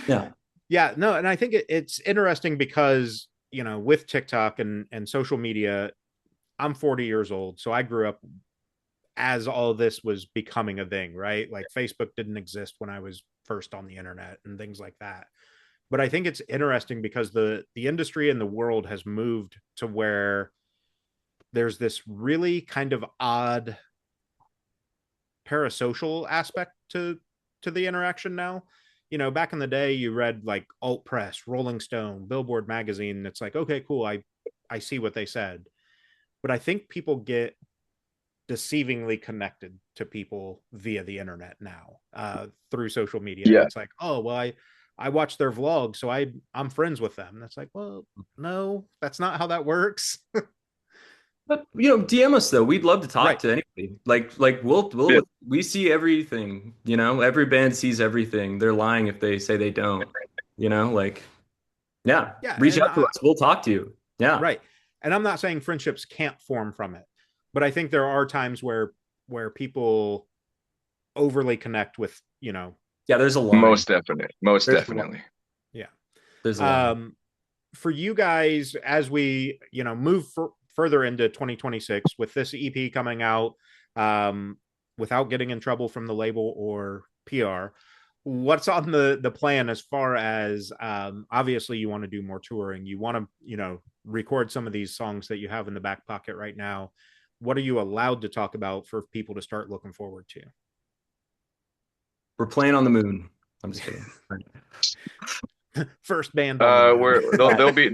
Yeah.
yeah. No, and I think it's interesting because with TikTok and social media, I'm 40 years old, so I grew up as all this was becoming a thing, right? Like Facebook didn't exist when I was first on the internet and things like that. But I think it's interesting because the industry and the world has moved to where there's this really kind of odd parasocial aspect to the interaction now. Back in the day, you read like alt press, Rolling Stone, Billboard magazine. It's like, okay, cool. I see what they said, but I think people get deceivingly connected to people via the internet now, through social media.
yeah.
It's like, oh well, I watch their vlog, so I'm friends with them. That's like, well, no, that's not how that works.
But DM us though. We'd love to talk
Right.
to anybody. Like
Yeah.
we see everything, every band sees everything. They're lying if they say they don't. Like yeah,
Yeah,
reach
and
out to us. We'll talk to you. Yeah.
right. And I'm not saying friendships can't form from it, but I think there are times where people overly connect with,
Yeah, there's a line.
Most definite. Most
There's a line.
yeah.
definitely.
There's a line.
For you guys, as we move further into 2026 with this EP coming out, um, without getting in trouble from the label or PR, what's on the plan as far as, obviously you want to do more touring, you want to record some of these songs that you have in the back pocket right now. What are you allowed to talk about for people to start looking forward to?
We're playing on the moon. I'm just kidding.
First band on the moon.
Where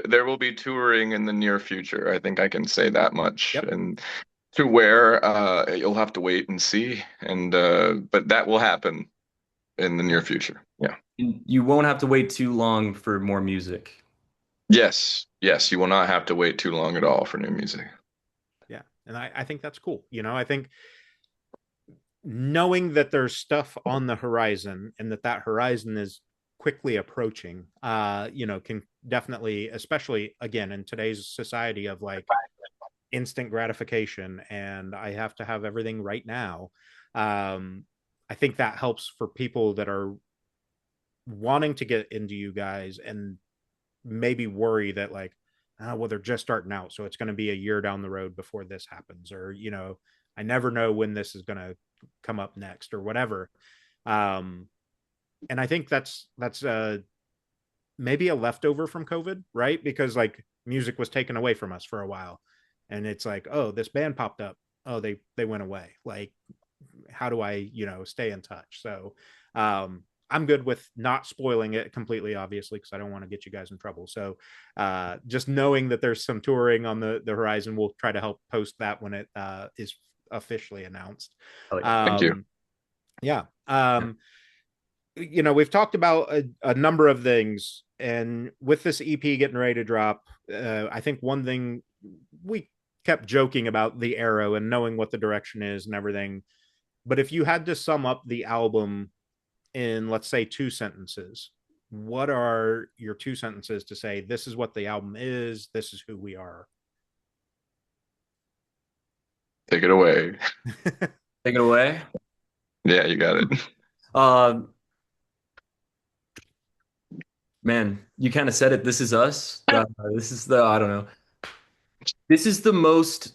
there will be touring in the near future. I think I can say that much.
Yep.
And to where you'll have to wait and see. And but that will happen in the near
Yeah.
future. Yeah.
You won't have to wait too long for more music.
Yes. Yes. You will not have to wait too long at all for new music.
Yeah. And I think that's cool. I think knowing that there's stuff on the horizon and that horizon is quickly approaching, can definitely, especially again in today's society of like instant gratification and I have to have everything right now. I think that helps for people that are wanting to get into you guys and maybe worry that like, oh, well, they're just starting out, so it's going to be a year down the road before this happens, or I never know when this is going to come up next or whatever. And I think that's maybe a leftover from COVID, right? Because like music was taken away from us for a while, and it's like, oh, this band popped up, oh, they went away. Like, how do I stay in touch? So I'm good with not spoiling it completely, obviously, because I don't want to get you guys in trouble. So just knowing that there's some touring on the horizon, we'll try to help post that when it is officially announced.
Oh yeah.
Thank you.
Yeah. We've talked about a number of things, and with this EP getting ready to drop, I think one thing we kept joking about the arrow and knowing what the direction is and everything. But if you had to sum up the album in, let's say, two sentences, what are your two sentences to say this is what the album is, this is who we are?
Take it away.
Take it away.
Yeah, you got it.
Uh, Man, you kind of said it. This is us. This is the, I don't know. This is the most,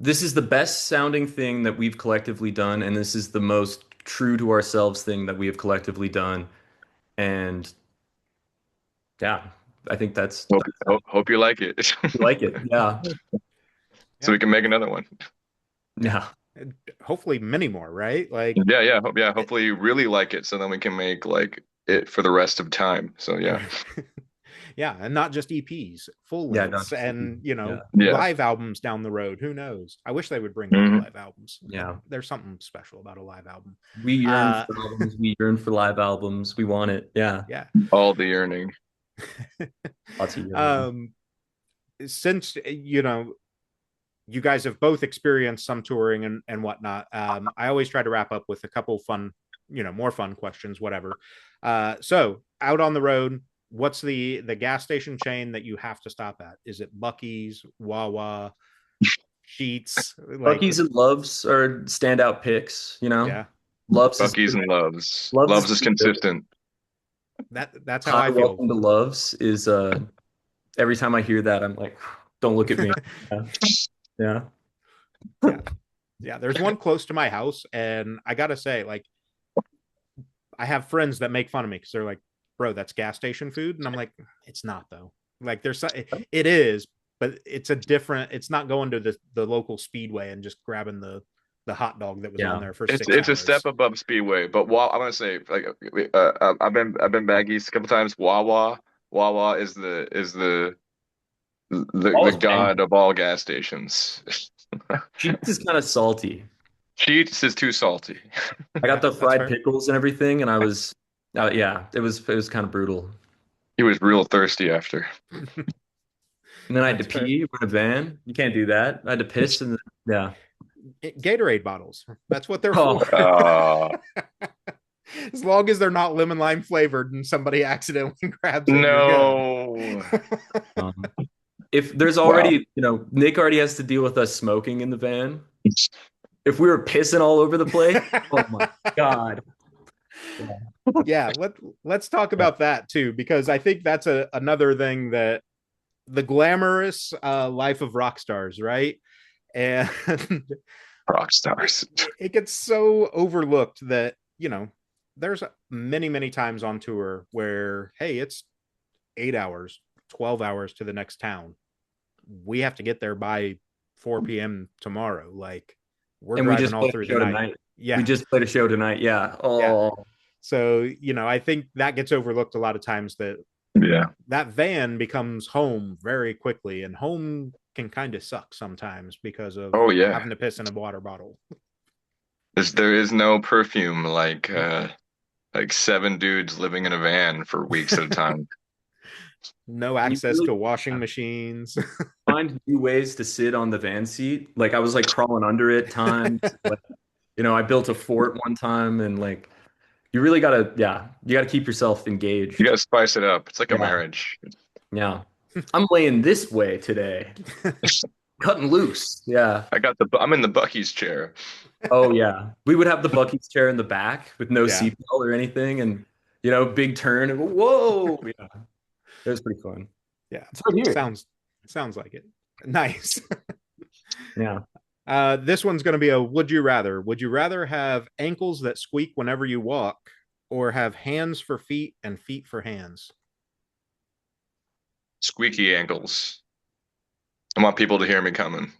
this is the best sounding thing that we've collectively done, and this is the most true to ourselves thing that we have collectively done. And yeah, I think
Hope hope you like it,
we like it. Yeah.
so
Yeah.
we can make another one.
Yeah.
And hopefully many more, right? Like,
Yeah. Hopefully you really like it, so then we can make like it for the rest of time. So yeah,
yeah, and not just EPs, full
Yeah, not
lengths,
just
and
yeah.
yeah.
live albums down the road. Who knows? I wish they would bring back
Hmm.
live albums.
Yeah.
There's something special about a live album.
We yearn
Uh,
for albums, we yearn for live albums. We want it. Yeah.
yeah.
All the yearning.
Lots of yearning.
um, since you guys have both experienced some touring and whatnot, I always try to wrap up with a couple fun, more fun questions, whatever. So out on the road, what's the gas station chain that you have to stop at? Is it Bucky's, Wawa, Sheets? Like,
Bucky's and Loves are standout picks, you know.
yeah,
Loves is
Bucky's and Loves.
Loves is
Loves is
pretty good.
consistent.
that's how
Hi,
I feel.
welcome to Loves is every time I hear that, I'm like, don't look at me. Yeah. Yeah.
Yeah, yeah. There's one close to my house, and I gotta say, like, I have friends that make fun of me because they're like, "Bro, that's gas station food," and I'm like, "It's not though. Like, it is, but it's a different. It's not going to the local Speedway and just grabbing the hot dog that was on
Yeah.
there for
It's
6
a step
hours."
above Speedway, but I'm gonna say like I've been back east a couple times. Wawa is the
Always
god
banging.
of all gas stations.
Sheets is kind of salty.
Cheats is too salty.
I got
Yeah,
the
that's
fried
fair.
pickles and everything, and I was, yeah, it was kind of brutal.
He was real thirsty after.
And then I had to
That's fair.
pee. We're in a van. You can't do that. I had to piss, and then, yeah.
Gatorade bottles. That's what they're
Oh,
for.
Uh,
As long as they're not lemon lime flavored and somebody accidentally grabs it, you're good.
no.
um, if there's
Wow.
already, Nick already has to deal with us smoking in the van. If we were pissing all over the place, oh my God. Yeah.
Yeah, let's talk about that too, because I think that's another thing that the glamorous life of rock stars, right? And
Rock stars.
it gets so overlooked that there's many many times on tour where, hey, it's 8 hours, 12 hours to the next town. We have to get there by 4 p.m. tomorrow. Like, we're
And we
driving
just
all
played a
through the
show
night.
tonight. We
Yeah,
just played a show tonight. Yeah.
yeah.
Oh,
So I think that gets overlooked a lot of times, that
Yeah.
that van becomes home very quickly, and home can kind of suck sometimes because of
Oh yeah.
having to piss in a water bottle.
There is no perfume like seven dudes living in a van for weeks at a time.
No
and you
access
really
to washing machines.
find new ways to sit on the van seat. Like I was like crawling under it times. Like, I built a fort one time, and like you really gotta, yeah, you gotta keep yourself
You
engaged.
gotta spice it up. It's like a
Yeah.
marriage.
Yeah. I'm laying this way today. Cutting loose. Yeah.
I'm in the Bucky's chair.
Oh yeah. We would have the Bucky's chair in the back with no
Yeah,
seatbelt or anything, and big turn and whoa. Yeah. It was pretty fun.
yeah.
It's right here.
Sounds like it. Nice.
Yeah.
This one's going to be a would you rather. Would you rather have ankles that squeak whenever you walk, or have hands for feet and feet for hands?
Squeaky ankles. I want people to hear me coming.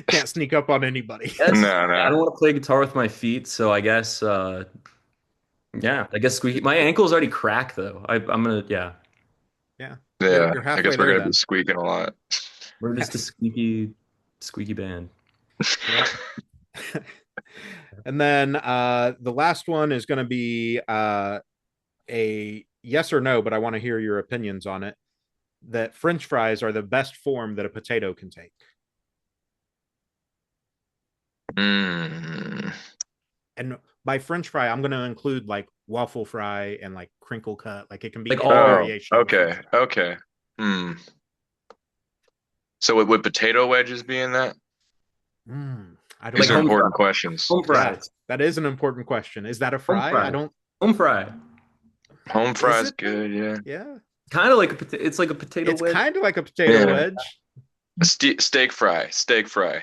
Can't sneak up on anybody.
Yes.
No,
I
no.
don't want to play guitar with my feet, so I guess yeah, I guess squeaky. My ankles already crack though. I'm gonna, yeah.
Yeah,
Yeah,
you're
I
halfway
guess we're
there
gonna be
then.
squeaking a lot.
We're just a squeaky band.
Yeah. And then the last one is going to be a yes or no, but I want to hear your opinions on it. That French fries are the best form that a potato can take.
Mm.
And by French fry, I'm going to include like waffle fry and like crinkle cut. Like, it can be
Like
any
all,
Oh,
variation of a French
okay,
fry.
okay. Hmm. So would potato wedges be in that?
I don't
These
like
are
know.
home
important
fries.
questions.
Home
Yeah,
fries.
that is an important question. Is that a
Home
fry? I
fries.
don't.
Home fry.
Home
Is
fries
it though?
good, yeah.
Yeah,
Kind of like it's like a potato
it's
wedge.
kind of like a potato
Yeah.
wedge.
Steak fry.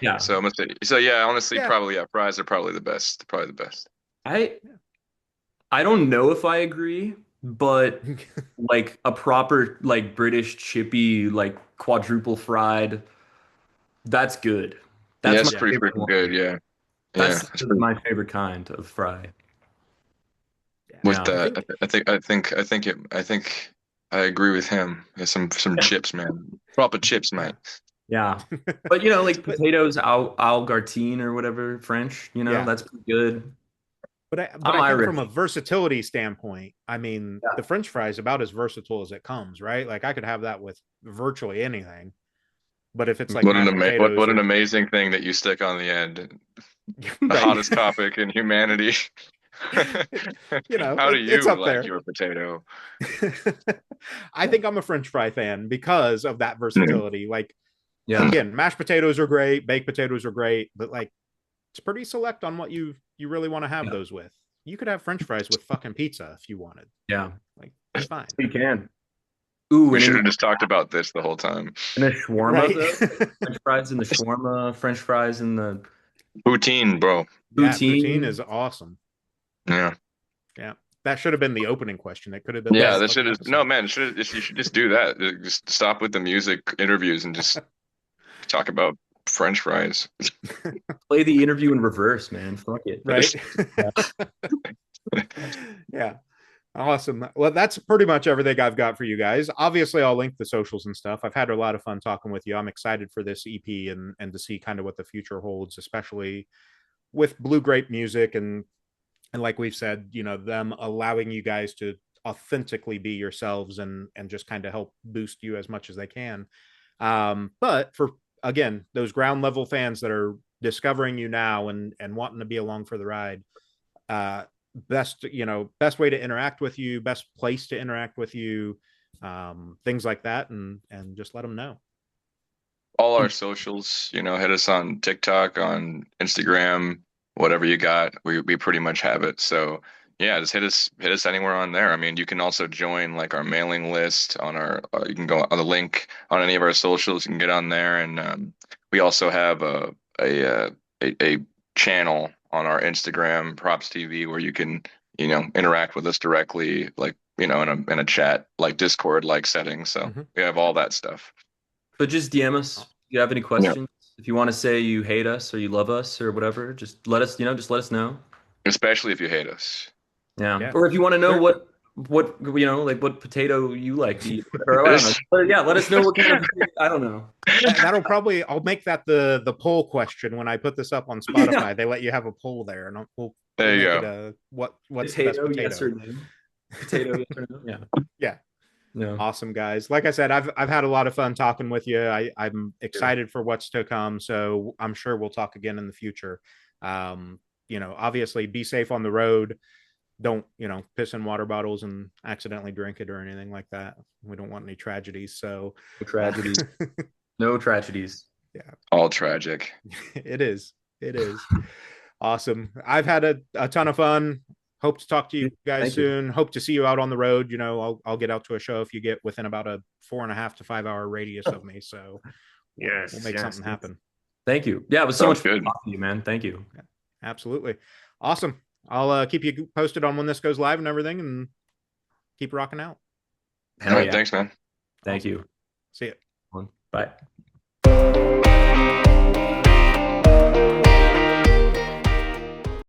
Yeah.
So I'm gonna say, so yeah, honestly,
Yeah.
probably yeah, fries are probably the best.
I I don't know if I agree, but like a proper like British chippy like quadruple fried, that's good.
Yeah,
That's my
it's
Yeah.
pretty
favorite
freaking good.
one.
Yeah, yeah,
That's
it's pretty
my favorite kind of fry.
Yeah.
with
Yeah.
I
that.
think
I think I agree with him. Yeah, some chips, man. Proper chips,
yeah.
mate.
Yeah. But like
But
potatoes au gratin or whatever, French,
yeah.
that's pretty good.
But
I'm
I think from
Irish.
a versatility standpoint, I mean,
Yeah.
the French fry is about as versatile as it comes, right? Like I could have that with virtually anything. But if it's like mashed potatoes
What an
or
amazing thing that you stick on the end. The
right,
hottest topic in humanity. How do
it's
you
up
like
there.
your potato?
I think I'm a French fry fan because of that
Mm.
versatility. Like
Yeah.
again, mashed potatoes are great, baked potatoes are great, but like it's pretty select on what you really want to have
Yeah.
those with. You could have French fries with fucking pizza if you wanted.
Yeah.
Like it's fine.
You can. Ooh,
We
and
should have just talked about this the whole time.
in a shawarma
Right.
though, French fries in the shawarma, French fries in the
Poutine, bro.
Yeah, poutine
poutine.
is awesome.
Yeah.
Yeah. That should have been the opening question. It could have been the
Yeah,
Yes.
that
fucking
should no
episode.
man, you should just do that. Just stop with the music interviews and just talk about French fries.
Play the interview in reverse, man. Fuck it.
Right?
Yeah.
Yeah. Awesome. Well, that's pretty much everything I've got for you guys. Obviously, I'll link the socials and stuff. I've had a lot of fun talking with you. I'm excited for this EP and to see kind of what the future holds, especially with Blue Grape music and like we've said, them allowing you guys to authentically be yourselves and just kind of help boost you as much as they can. But for again, those ground level fans that are discovering you now and wanting to be along for the ride, uh, best way to interact with you, best place to interact with you, things like that, and just let them know.
All our socials, hit us on TikTok, on Instagram, whatever you got. We pretty much have it. So yeah, just hit us anywhere on there. I mean, you can also join like our mailing list on our. You can go on the link on any of our socials. You can get on there, and we also have a a channel on our Instagram, Props TV, where you can interact with us directly, like in a chat like Discord like setting. So
Mm-hmm.
we have all that stuff.
But just DM us. If you have any
Yeah.
questions, if you want to say you hate us or you love us or whatever, just let us know.
Especially if you hate us.
Yeah.
Yeah,
Or if you want to know
there.
what like what potato you like to eat, or I don't know. But yeah, let us know what kind of potato, I don't know.
That'll probably I'll make that the poll question when I put this up on
Yeah.
Spotify. They let you have a poll there, and we'll
There you
make it
go.
a what's the best
Potato, yes or
potato?
no? Potato, yes or no? Yeah.
Yeah,
No.
awesome guys. Like I said, I've had a lot of fun talking with you. I'm
Sure.
excited for what's to come. So I'm sure we'll talk again in the future. Obviously be safe on the road. Don't piss in water bottles and accidentally drink it or anything like that. We don't want any tragedies. So
No tragedies. No tragedies.
yeah,
All tragic.
it is. It is. Awesome. I've had a ton of fun. Hope to talk to you guys
Thank you.
soon. Hope to see you out on the road. I'll get out to a show if you get within about a 4.5 to 5 hour radius of me. So we'll
Yes,
make
yes.
something happen.
Thank you. Yeah, it was so
Sounds
much fun
good.
talking to you, man. Thank you.
Yeah, absolutely. Awesome. I'll keep you posted on when this goes live and everything and keep rocking out.
All
Hell
right,
yeah.
thanks, man.
Thank
Awesome.
you.
See ya.
Bye.